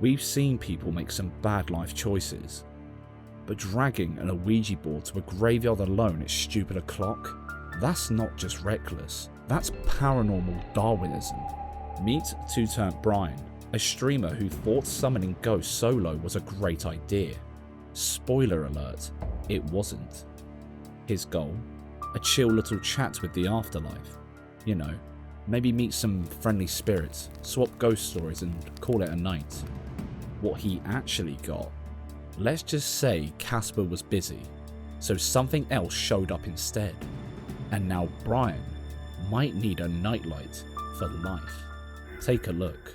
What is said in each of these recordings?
We've seen people make some bad life choices, but dragging an Ouija board to a graveyard alone at stupid o'clock? That's not just reckless, that's paranormal Darwinism. Meet Two-Turnt Brian, a streamer who thought summoning ghosts solo was a great idea. Spoiler alert, it wasn't. His goal? A chill little chat with the afterlife. You know, maybe meet some friendly spirits, swap ghost stories and call it a night. What he actually got? Let's just say Casper was busy, so something else showed up instead. And now Brian might need a nightlight for life. Take a look.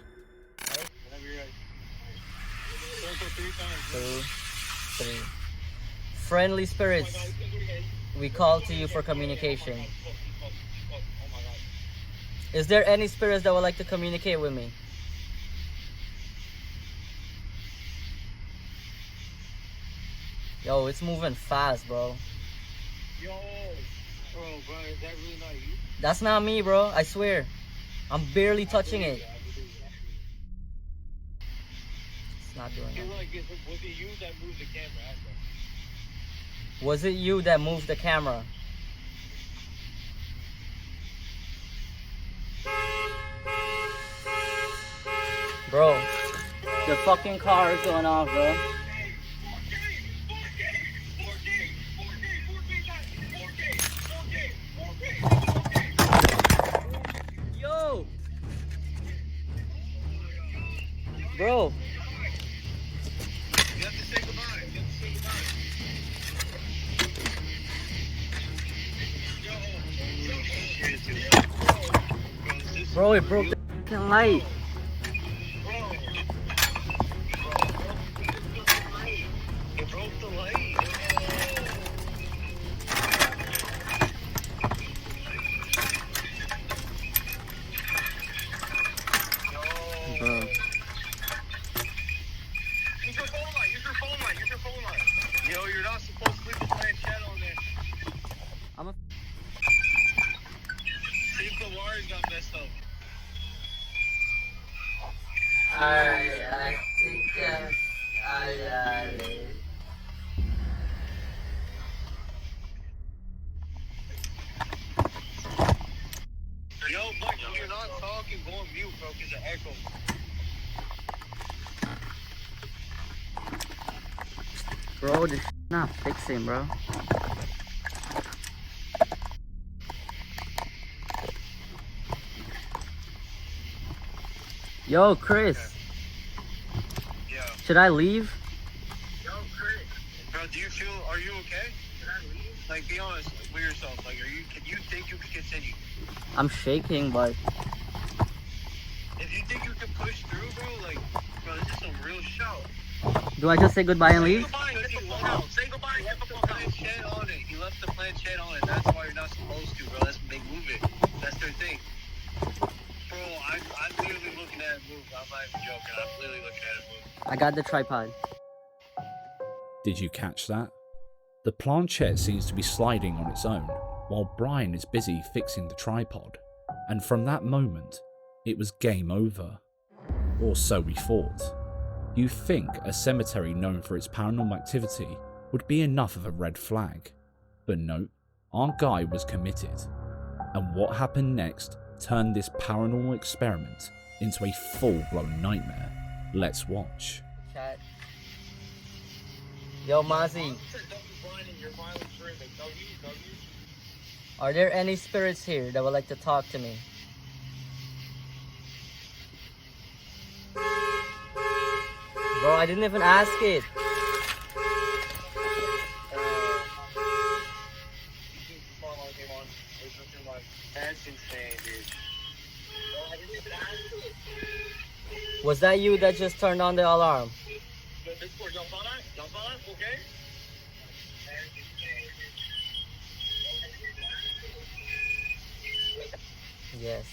Two, three. Friendly spirits, we call to you for communication. Is there any spirits that would like to communicate with me? Yo, it's moving fast, bro. Yo, bro, is that really not you? That's not me, bro. I swear. I'm barely touching it. It's not doing it. Was it you that moved the camera? Was it you that moved the camera? Bro, the fucking car is going off, bro. Yo! Bro. You have to say goodbye. You have to say goodbye. Bro, it broke the fucking light. It broke the light. Bro. Use your phone light. Use your phone light. Use your phone light. Yo, you're not supposed to leave the planchette on there. I'm a See if the wires got messed up. I think I got it. Yo, Mike, when you're not talking, go on mute, bro, because it echoes. Bro, this not fixing, bro. Yo, Chris. Yeah. Should I leave? Yo, Chris. Bro, are you okay? Can I leave? Like, be honest with yourself. Like, can you think you can continue? I'm shaking, but If you think you can push through, bro, like, bro, this is some real shout. do I just say goodbye and leave? Say goodbye, get the fuck out. Say goodbye, get the fuck out. Planchette on it. He left the planchette on it. That's why you're not supposed to, bro. That's when they move it. That's their thing. Bro, I'm literally looking at it move. I'm not even joking. I'm literally looking at it move. I got the tripod. Did you catch that? The planchette seems to be sliding on its own, while Brian is busy fixing the tripod. And from that moment, it was game over. Or so we thought. You think a cemetery known for its paranormal activity would be enough of a red flag. But no, our guy was committed. And what happened next turned this paranormal experiment into a full-blown nightmare. Let's watch. Chat. Yo, Mozzie. Are there any spirits here that would like to talk to me? Bro, I didn't even ask it. Was that you that just turned on the alarm? Yes.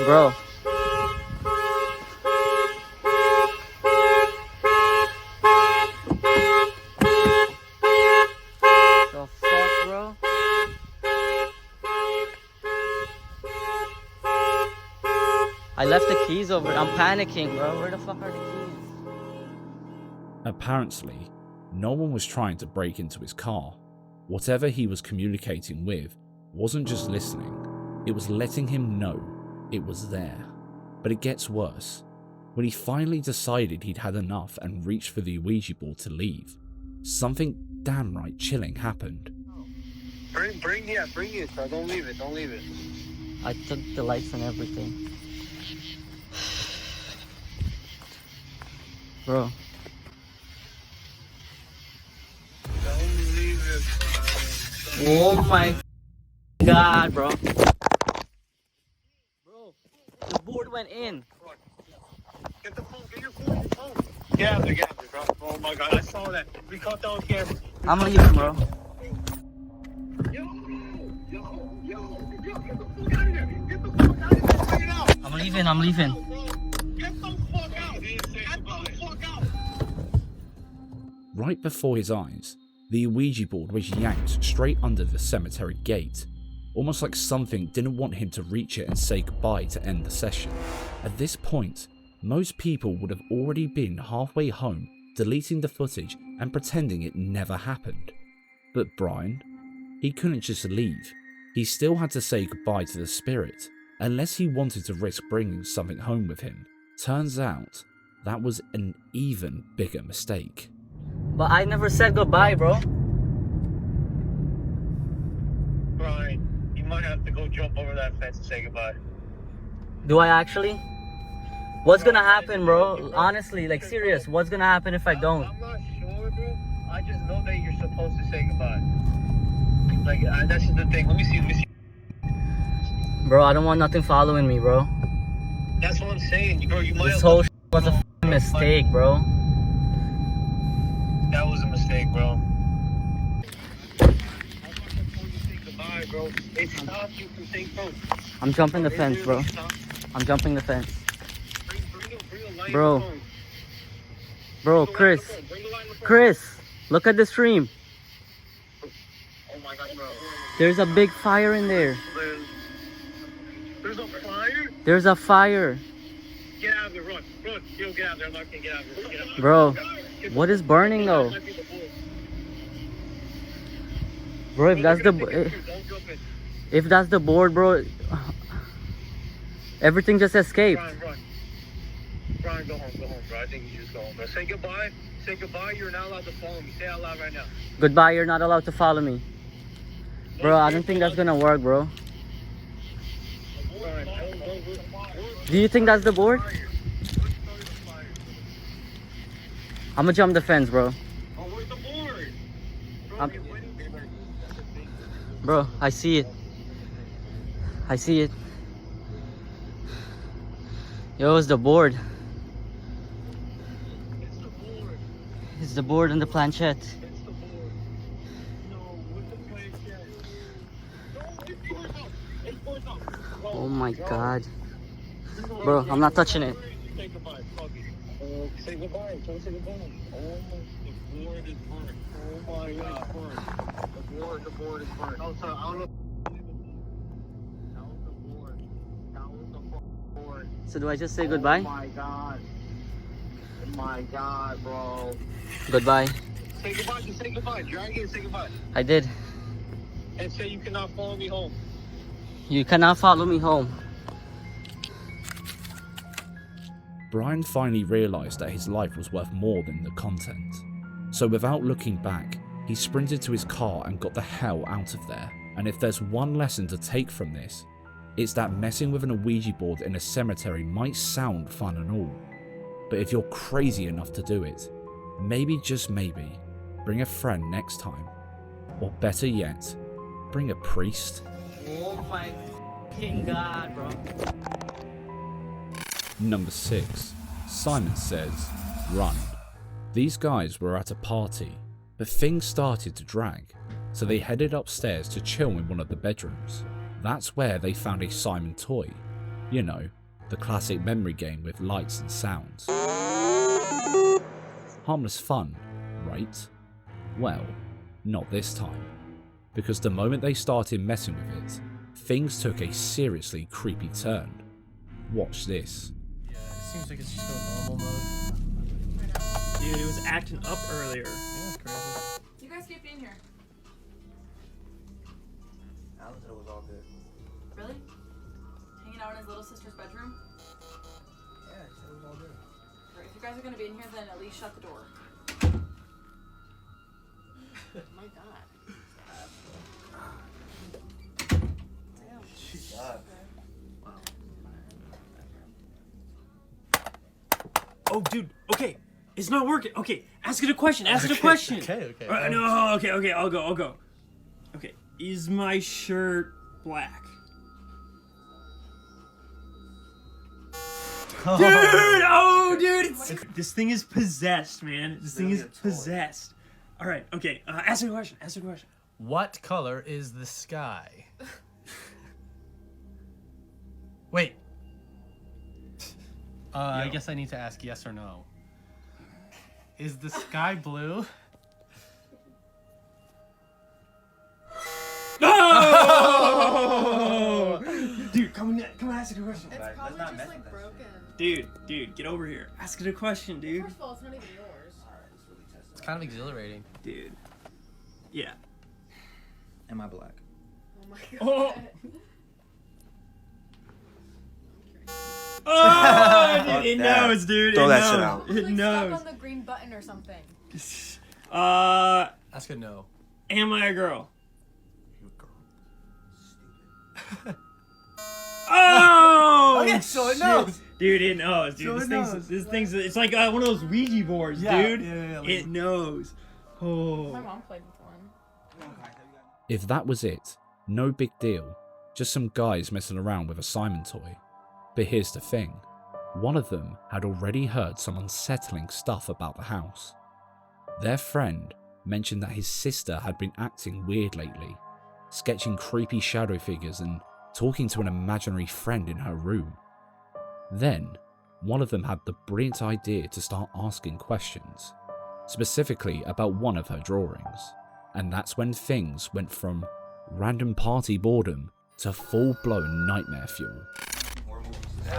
Bro. I left the keys over. I'm panicking, bro. Where the fuck are the keys? Apparently, no one was trying to break into his car. Whatever he was communicating with wasn't just listening, it was letting him know it was there. But it gets worse. When he finally decided he'd had enough and reached for the Ouija board to leave, something damn right chilling happened. Bring it, bro. Don't leave it. I took the lights and everything. Bro. Don't leave it, bro. Oh my god, bro. Bro, the board went in. Get the phone, get your phone. Get out there, bro. Oh my god, I saw that. We caught that on camera. I'm leaving, bro. Yo, get the fuck out of here. Get the fuck out of here. Bring it out. I'm leaving. Get the fuck out. Get the fuck out. Right before his eyes, the Ouija board was yanked straight under the cemetery gate, almost like something didn't want him to reach it and say goodbye to end the session. At this point, most people would have already been halfway home, deleting the footage and pretending it never happened. But Brian, he couldn't just leave. He still had to say goodbye to the spirit, unless he wanted to risk bringing something home with him. Turns out, that was an even bigger mistake. But I never said goodbye, bro. Brian, you might have to go jump over that fence and say goodbye. Do I actually? What's gonna happen, bro? Honestly, like serious, what's gonna happen if I don't? I'm not sure, bro. I just know that you're supposed to say goodbye. Like, that's just the thing. Let me see. Bro, I don't want nothing following me, bro. That's what I'm saying, bro. You might This have whole was a mistake, bro. That was a mistake, bro. I want to say goodbye, bro. It stopped you from saying, bro. I'm jumping the fence, bro. I'm jumping the fence. Bring a light Bro. on the phone. Bro, Bring the Chris. light on the phone. Bring the light on the phone. Chris, look at the stream. Oh my god, bro. There's a big fire in there. There's a fire? There's a fire. Get out of there, run. Yo, get out of there. I'm not gonna get out of there. Get out of there. Bro, what is burning though? That might be the bull. Bro, if that's the Don't jump in. if that's the board, bro, everything just escaped. Brian, go home, bro. I think you should just go home, bro. Say goodbye. You're not allowed to follow me. Say it out loud right now. Goodbye, you're not allowed to follow me. Bro, I don't think that's gonna work, bro. Brian, Do you think that's the board? I'm gonna jump the fence, bro. oh, where's the board? Bro, I'm- you're winning, baby. Bro, I see it. Yo, it's the board. It's the board. It's the board and the planchette. It's the board. No, with the planchette. No, it's board up. Oh my god. Bro, I'm not touching it. Say goodbye. Fuck it. Say goodbye. Don't say goodbye. Oh, the board is burnt. Oh my god. The board is burnt. Oh, sorry. I don't know. That was the board. That was the board. So do I just say goodbye? Oh my god. Oh my god, bro. Goodbye. Say goodbye. Just say goodbye. Drag it and say goodbye. I did. And say you cannot follow me home. You cannot follow me home. Brian finally realised that his life was worth more than the content. So without looking back, he sprinted to his car and got the hell out of there. And if there's one lesson to take from this, it's that messing with an Ouija board in a cemetery might sound fun and all, but if you're crazy enough to do it, maybe just maybe, bring a friend next time. Or better yet, bring a priest. Oh my fucking god, bro. Number 6. Simon says, run. These guys were at a party, but things started to drag, so they headed upstairs to chill in one of the bedrooms. That's where they found a Simon toy. You know, the classic memory game with lights and sounds. Harmless fun, right? Well, not this time. Because the moment they started messing with it, things took a seriously creepy turn. Watch this. Yeah, it seems like it's just going normal mode. Dude, it was acting up earlier. Yeah, it's crazy. You guys keep being here. Alan said it was all good. Really? Hanging out in his little sister's bedroom? Yeah, he said it was all good. Great. If you guys are gonna be in here, then at least shut the door. Oh my god. Oh, dude. Okay, it's not working. Okay, ask it a question. Ask it a question. Okay. No. Okay. I'll go. Okay, is my shirt black? Dude, this thing is possessed, man. This thing is possessed. All right, okay. Ask a question. What color is the sky? Wait. I guess I need to ask yes or no. Is the sky blue? No! Dude, come on, ask it a question. It's probably just like broken. Dude, get over here. Ask it a question, dude. First of all, it's not even yours. It's kind of exhilarating. Dude. Yeah. Am I black? Oh my god. Oh! Oh, dude, it knows, dude. Throw it that knows. shit out. It's It like knows. stuck on the green button or something. Ask a no. Am I a girl? You girl. Stupid. Oh! Okay, so it shit. knows. Dude, it knows, dude. So this it thing's, knows. this thing's, it's like one of those Ouija boards, Yeah, dude. yeah, like- It knows. My Oh. mom played with one. If that was it, no big deal. Just some guys messing around with a Simon toy. But here's the thing. One of them had already heard some unsettling stuff about the house. Their friend mentioned that his sister had been acting weird lately, sketching creepy shadow figures and talking to an imaginary friend in her room. Then, one of them had the brilliant idea to start asking questions, specifically about one of her drawings. And that's when things went from random party boredom to full-blown nightmare fuel.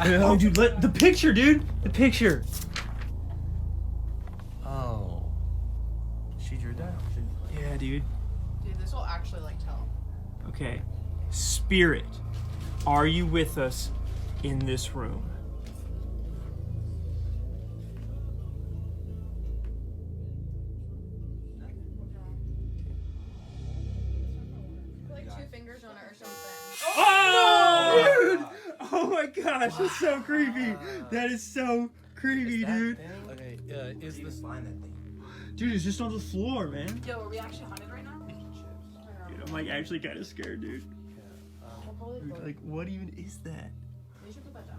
Oh, dude, the picture, dude. The picture. Oh. She drew that. Yeah, dude. Dude, this will actually like tell. Okay. Spirit, are you with us in this room? Put like 2 fingers on it or something. Oh, dude! Oh my gosh, that's so creepy. That is so creepy, dude. Okay, is this... Dude, it's just on the floor, man. Yo, are we actually haunted right now? Dude, I'm like actually kind of scared, dude. We'll probably Dude, put it. like, what even is that? We should put that down.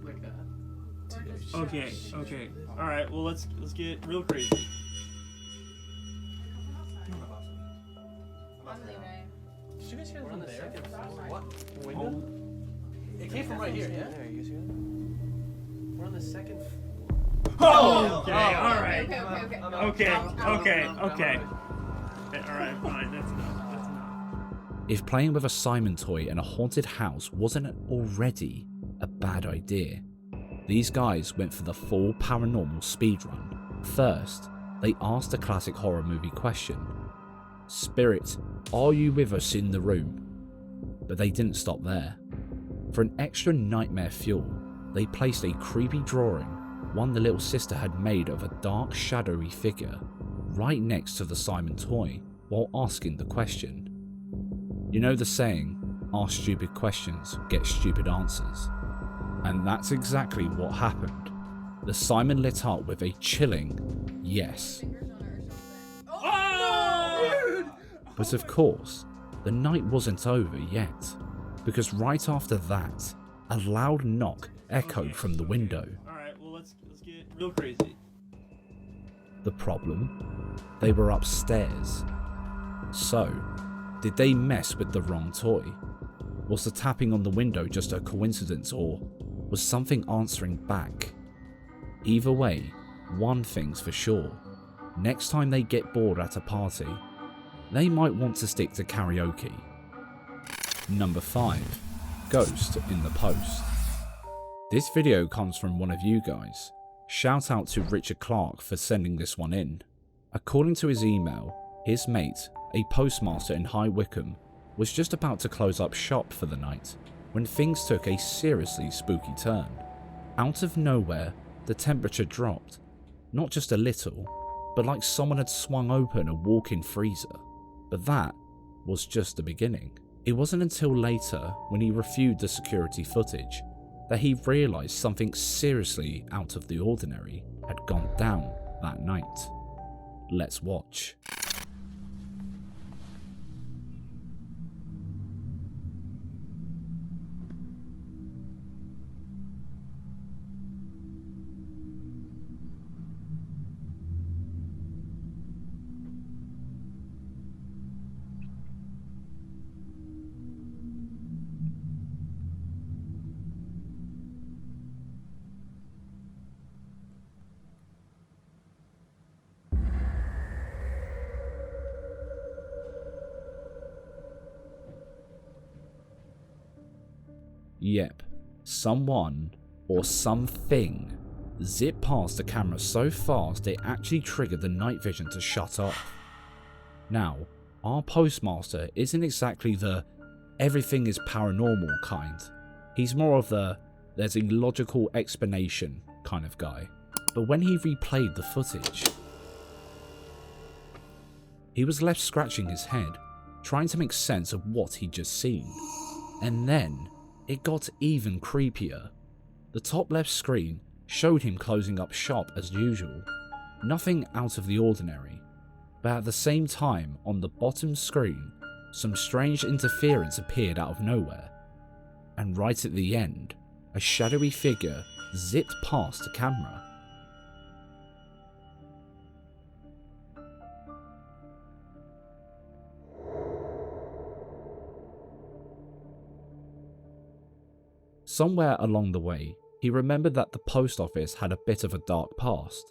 Like that. Or just Okay, shut it. okay. All right, well let's get real crazy. I'm leaving. Did you guys hear from there? What? Oh, It came from right here, yeah? We're on the second floor. oh okay, all right. Okay. Okay. All right, fine. That's enough. If playing with a Simon toy in a haunted house wasn't already a bad idea, these guys went for the full paranormal speedrun. First, they asked the classic horror movie question: Spirit, are you with us in the room? But they didn't stop there. For an extra nightmare fuel, they placed a creepy drawing, one the little sister had made of a dark shadowy figure, right next to the Simon toy while asking the question. You know the saying, ask stupid questions, get stupid answers. And that's exactly what happened. The Simon lit up with a chilling yes. Fingers on it or something. Oh, dude! But of course, the night wasn't over yet, because right after that, a loud knock echoed from the window. All right, well let's get real crazy. The problem? They were upstairs. So, did they mess with the wrong toy? Was the tapping on the window just a coincidence, or was something answering back? Either way, one thing's for sure. Next time they get bored at a party, they might want to stick to karaoke. Number 5. Ghost in the Post. This video comes from one of you guys. Shout out to Richard Clark for sending this one in. According to his email, his mate, a postmaster in High Wycombe, was just about to close up shop for the night when things took a seriously spooky turn. Out of nowhere, the temperature dropped. Not just a little, but like someone had swung open a walk-in freezer. But that was just the beginning. It wasn't until later, when he reviewed the security footage, that he realised something seriously out of the ordinary had gone down that night. Let's watch. Yep, someone or something zipped past the camera so fast it actually triggered the night vision to shut off. Now, our postmaster isn't exactly the everything is paranormal kind. He's more of the there's a logical explanation kind of guy. But when he replayed the footage, he was left scratching his head, trying to make sense of what he'd just seen. And then it got even creepier. The top left screen showed him closing up shop as usual. Nothing out of the ordinary. But at the same time, on the bottom screen, some strange interference appeared out of nowhere. And right at the end, a shadowy figure zipped past the camera. Somewhere along the way, he remembered that the post office had a bit of a dark past.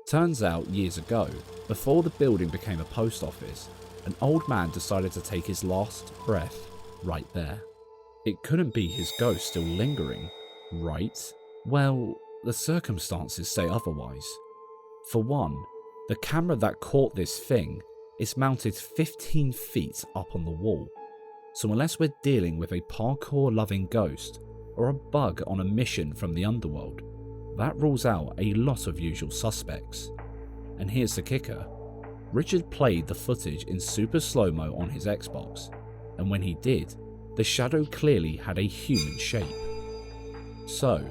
Turns out, years ago, before the building became a post office, an old man decided to take his last breath right there. It couldn't be his ghost still lingering, right? Well, the circumstances say otherwise. For one, the camera that caught this thing is mounted 15 feet up on the wall. So unless we're dealing with a parkour-loving ghost, or a bug on a mission from the underworld, that rules out a lot of usual suspects. And here's the kicker. Richard played the footage in super slow-mo on his Xbox, and when he did, the shadow clearly had a human shape. So,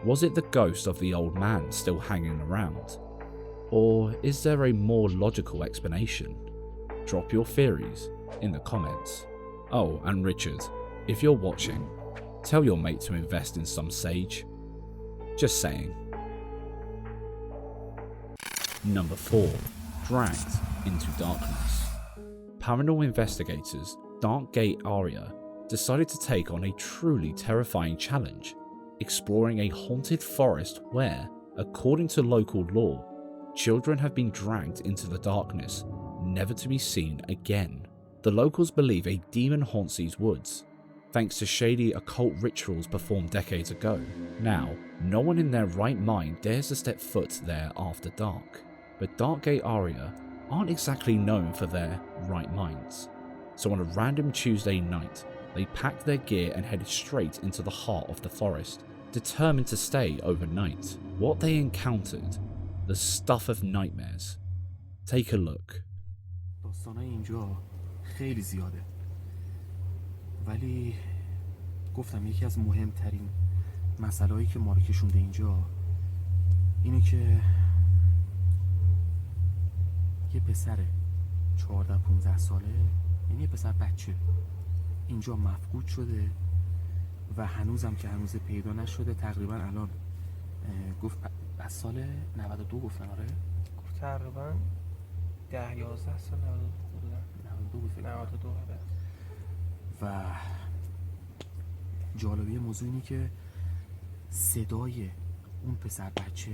was it the ghost of the old man still hanging around? Or is there a more logical explanation? Drop your theories in the comments. Oh, and Richard, if you're watching, tell your mate to invest in some sage. Just saying. Number 4. Dragged into darkness. Paranormal investigators Dark Gate Area decided to take on a truly terrifying challenge, exploring a haunted forest where, according to local law, children have been dragged into the darkness, never to be seen again. The locals believe a demon haunts these woods, thanks to shady occult rituals performed decades ago. Now, no one in their right mind dares to step foot there after dark, but Dark Gate Area aren't exactly known for their right minds. So on a random Tuesday night, they packed their gear and headed straight into the heart of the forest, determined to stay overnight. What they encountered, the stuff of nightmares. Take a look. داستانای اینجا خیلی زیاده، ولی گفتم یکی از مهمترین مسائلی که ما رو کشونده اینجا اینه که یه پسر 14-15 ساله، یعنی یه پسر بچه اینجا مفقود شده و هنوزم که هنوز پیدا نشده. تقریبا الان گفت از سال 92 گفتن. آره گفت تقریبا 10-11 سال 92 بود فکر کنم. 92 آره. و جالبی موضوع اینه که صدای اون پسر بچه،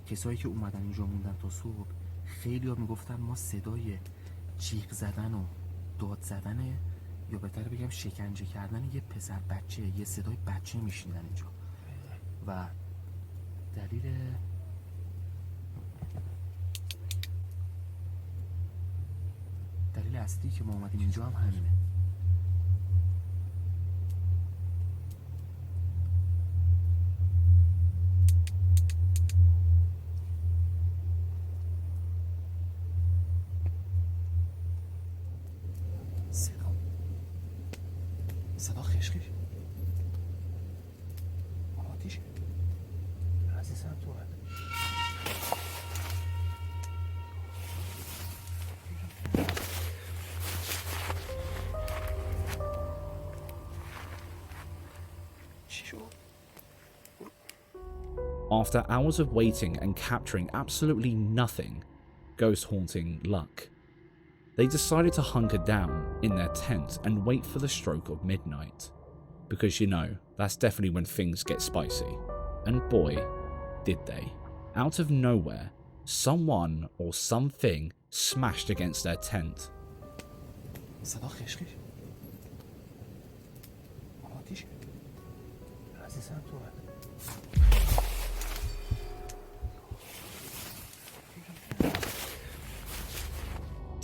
کسایی که اومدن اینجا موندن تا صبح، خیلی ها میگفتن ما صدای جیغ زدن و داد زدن، یا بهتر بگم شکنجه کردن یه پسر بچه، یه صدای بچه میشنیدن اینجا. و دلیل اصلی که ما اومدیم اینجا هم همینه. صدا خشخش آتیش عزیزم تو اومد. چی شد؟ After hours of waiting and capturing absolutely nothing, ghost haunting luck, they decided to hunker down in their tent and wait for the stroke of midnight. Because you know, that's definitely when things get spicy. And boy, did they. Out of nowhere, someone or something smashed against their tent. صدا خشخش آتیش عزیزم تو اومد.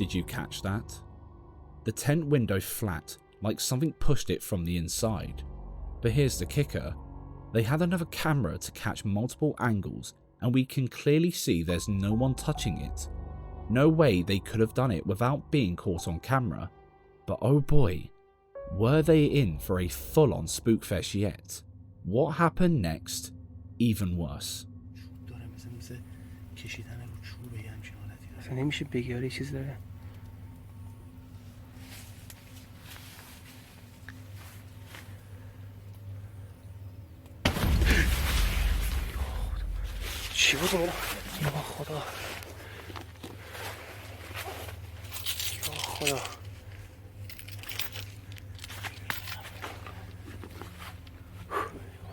Did you catch that? The tent window flat, like something pushed it from the inside. But here's the kicker. They had another camera to catch multiple angles, and we can clearly see there's no one touching it. No way they could have done it without being caught on camera. But oh boy, were they in for a full-on SPOOKFEST yet? What happened next? Even worse. اصلا نمیشه بگیاری چیز داره. چی بود اینا؟ یا خدا یا خدا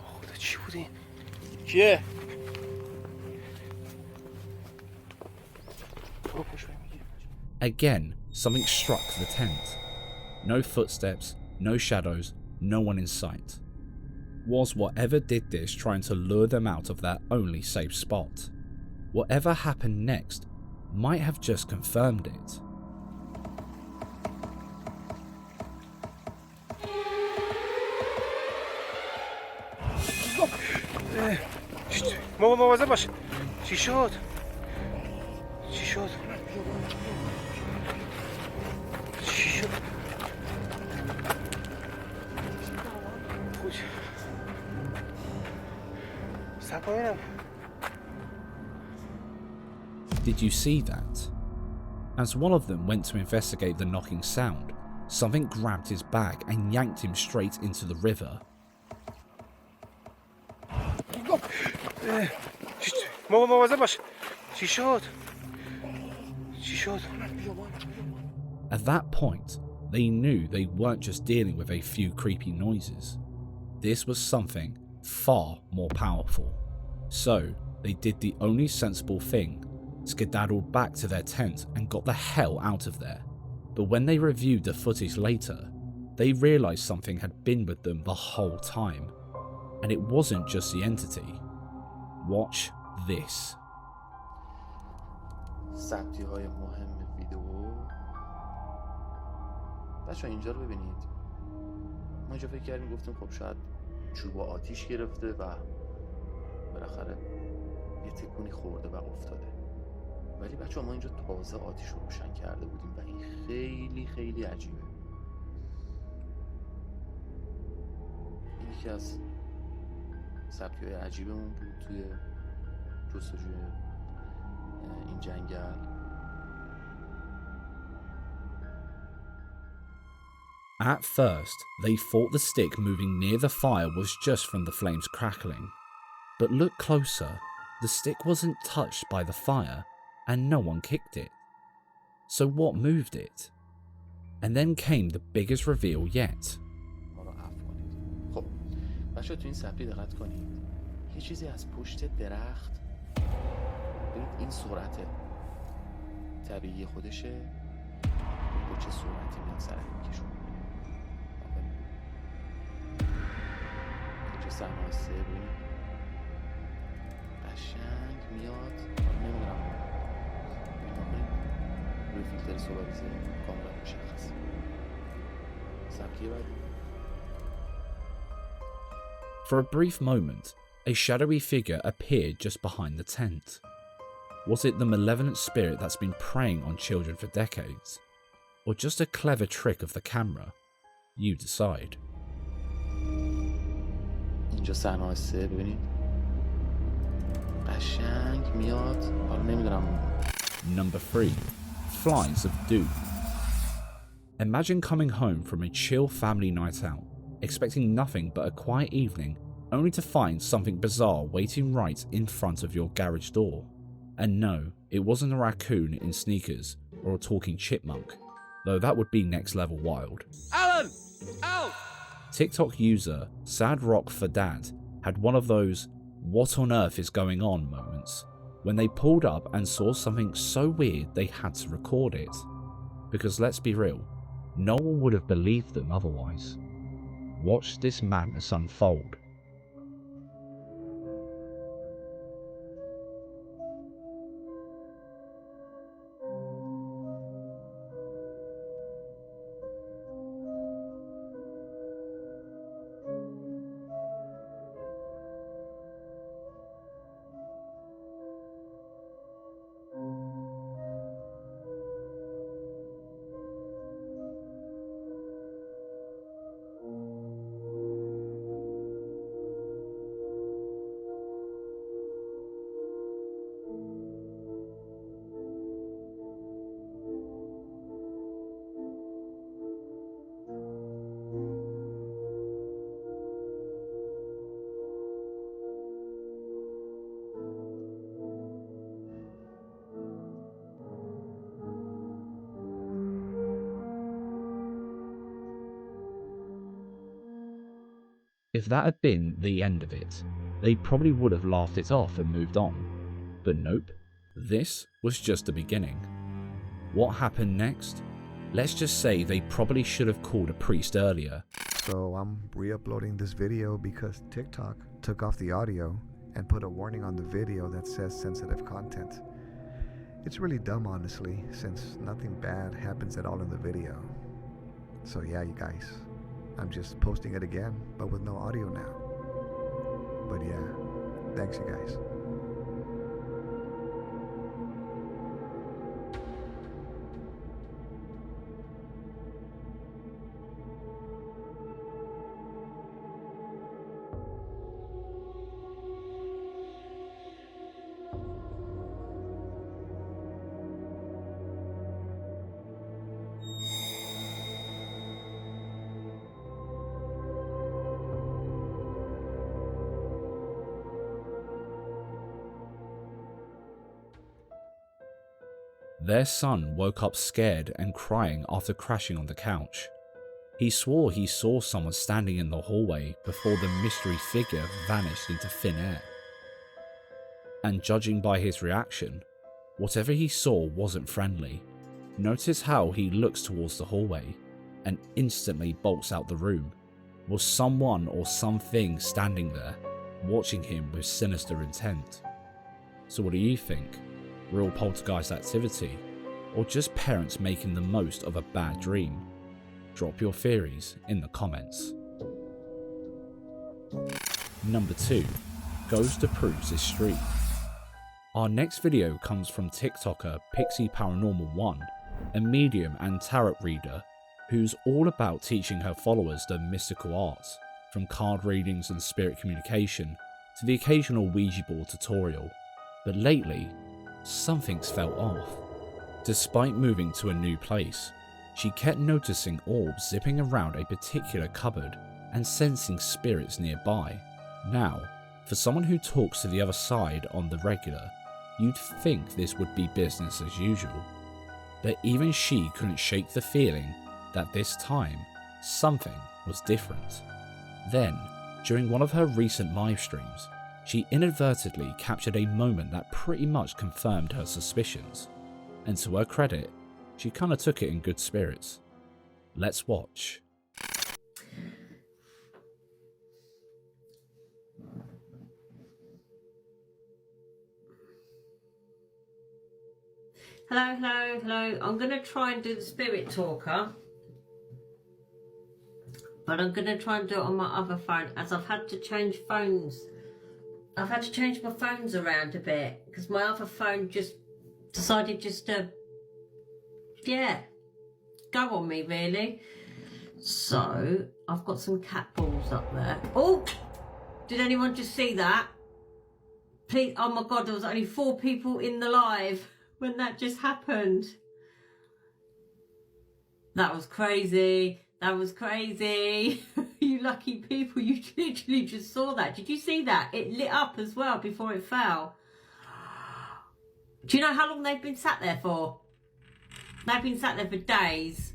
خدا چی بود این؟ کیه؟ Again, something struck the tent. No footsteps, no shadows, no one in sight. Was whatever did this trying to lure them out of their only safe spot? Whatever happened next might have just confirmed it. مواظب باش. چی شد؟ چی شد؟ چی شد؟ خوش. سپاینم. Did you see that? As one of them went to investigate the knocking sound, something grabbed his bag and yanked him straight into the river. مواظب باش. چی شد؟ چی شد؟ At that point, they knew they weren't just dealing with a few creepy noises. This was something far more powerful. So, they did the only sensible thing, skedaddled back to their tent and got the hell out of there. But when they reviewed the footage later, they realised something had been with them the whole time. And it wasn't just the entity. Watch this. ثبتی های مهم ویدیو. بچه اینجا رو ببینید. ما اینجا فکر کردیم گفتیم خب شاید چوب آتیش گرفته و بالاخره یه تکونی خورده و افتاده. ولی بچه ما اینجا تازه آتیش رو روشن کرده بودیم و این خیلی خیلی عجیبه. این یکی از ثبتی های عجیبمون بود توی جستجوی این جنگل. At first, they thought the stick moving near the fire was just from the flames crackling. But look closer, the stick wasn't touched by the fire and no one kicked it. So what moved it? And then came the biggest reveal yet. خب بچه تو این ثبتی دقت کنید. یه چیزی از پشت درخت، ببینید این سرعت طبیعی خودشه، با چه سرعتی میاد سرک میکشون. چه صحنه سه ببینید قشنگ میاد نمیدونم نکنیم روی فیلتر سولاریزه کاملا مشخص سبکی بعدی. For a brief moment, a shadowy figure appeared just behind the tent. Was it the malevolent spirit that's been preying on children for decades? Or just a clever trick of the camera? You decide. اینجا صحنه 3 ببینید قشنگ میاد حالا نمیدونم. Number 3. Flies of Doom. Imagine coming home from a chill family night out, expecting nothing but a quiet evening, only to find something bizarre waiting right in front of your garage door. And no, it wasn't a raccoon in sneakers or a talking chipmunk, though that would be next level wild. Alan! Al! TikTok user Sad Rock for Dad had one of those "what on earth is going on" moments when they pulled up and saw something so weird they had to record it. Because let's be real, no one would have believed them otherwise. Watch this madness unfold. If that had been the end of it, they probably would have laughed it off and moved on. But nope, this was just the beginning. What happened next? Let's just say they probably should have called a priest earlier. So I'm re-uploading this video because TikTok took off the audio and put a warning on the video that says sensitive content. It's really dumb, honestly, since nothing bad happens at all in the video. So yeah, you guys, I'm just posting it again, but with no audio now. But yeah, thanks you guys. Their son woke up scared and crying after crashing on the couch. He swore he saw someone standing in the hallway before the mystery figure vanished into thin air. And judging by his reaction, whatever he saw wasn't friendly. Notice how he looks towards the hallway and instantly bolts out the room. Was someone or something standing there, watching him with sinister intent? So what do you think? Real poltergeist activity, or just parents making the most of a bad dream? Drop your theories in the comments. Number 2. Ghost approves his stream. Our next video comes from TikToker Pixie Paranormal 1, a medium and tarot reader who's all about teaching her followers the mystical arts, from card readings and spirit communication to the occasional Ouija board tutorial. But lately, something's felt off. Despite moving to a new place, she kept noticing orbs zipping around a particular cupboard and sensing spirits nearby. Now, for someone who talks to the other side on the regular, you'd think this would be business as usual. But even she couldn't shake the feeling that this time, something was different. Then, during one of her recent live streams, she inadvertently captured a moment that pretty much confirmed her suspicions, and to her credit, she kinda took it in good spirits. Let's watch. Hello, hello, hello. I'm going to try and do the spirit talker. But I'm going to try and do it on my other phone, as I've had to change phones. I've had to change my phones around a bit, because my other phone just decided just to, yeah, go on me, really. So, I've got some cat balls up there. Oh! Did anyone just see that? Please, oh my God, there was only 4 people in the live when that just happened. That was crazy. That was crazy. You lucky people, you literally just saw that. Did you see that? It lit up as well before it fell. Do you know how long they've been sat there for? They've been sat there for days.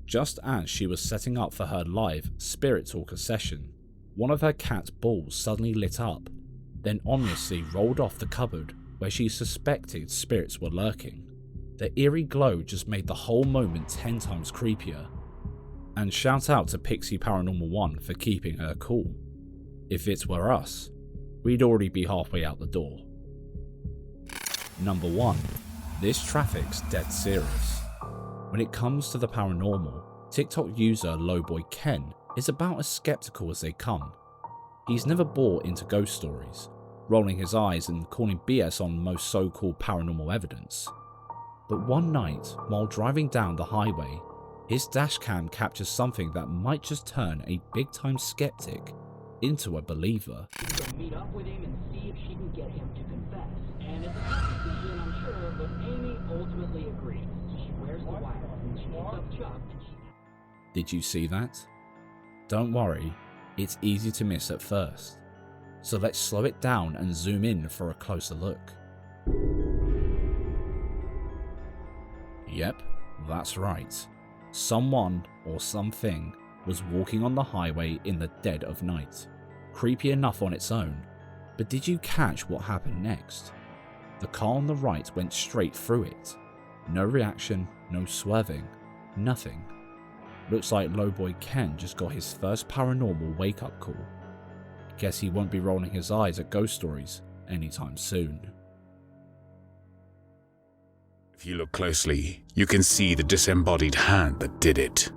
Just as she was setting up for her live Spirit Talker session, one of her cat's balls suddenly lit up, then ominously rolled off the cupboard where she suspected spirits were lurking. The eerie glow just made the whole moment 10 times creepier. And shout out to Pixie Paranormal 1 for keeping her cool. If it were us, we'd already be halfway out the door. Number 1. This traffic's dead serious. When it comes to the paranormal, TikTok user Lowboy Ken is about as skeptical as they come. He's never bought into ghost stories, rolling his eyes and calling BS on most so-called paranormal evidence. But one night, while driving down the highway, his dashcam captures something that might just turn a big-time skeptic into a believer. Meet up with him and see if she can get him to confess. And it's a tough decision, I'm sure, but Amy ultimately agrees. So she wears the wire and she picks up Chuck and she... Did you see that? Don't worry, it's easy to miss at first. So let's slow it down and zoom in for a closer look. Yep, that's right. Someone or something was walking on the highway in the dead of night. Creepy enough on its own, but did you catch what happened next? The car on the right went straight through it. No reaction, no swerving, nothing. Looks like Lowboy Ken just got his first paranormal wake-up call. Guess he won't be rolling his eyes at ghost stories anytime soon. If you look closely, you can see the disembodied hand that did it.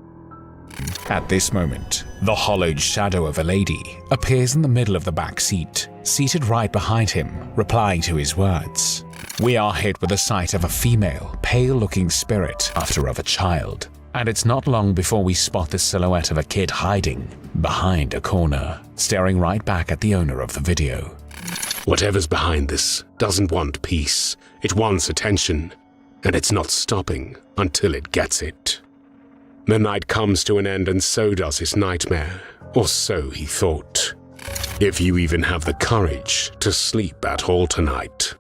At this moment, the hollowed shadow of a lady appears in the middle of the back seat, seated right behind him, replying to his words. We are hit with the sight of a female, pale-looking spirit after of a child, and it's not long before we spot the silhouette of a kid hiding behind a corner, staring right back at the owner of the video. Whatever's behind this doesn't want peace, it wants attention. And it's not stopping until it gets it. The night comes to an end and so does his nightmare, or so he thought. If you even have the courage to sleep at all tonight.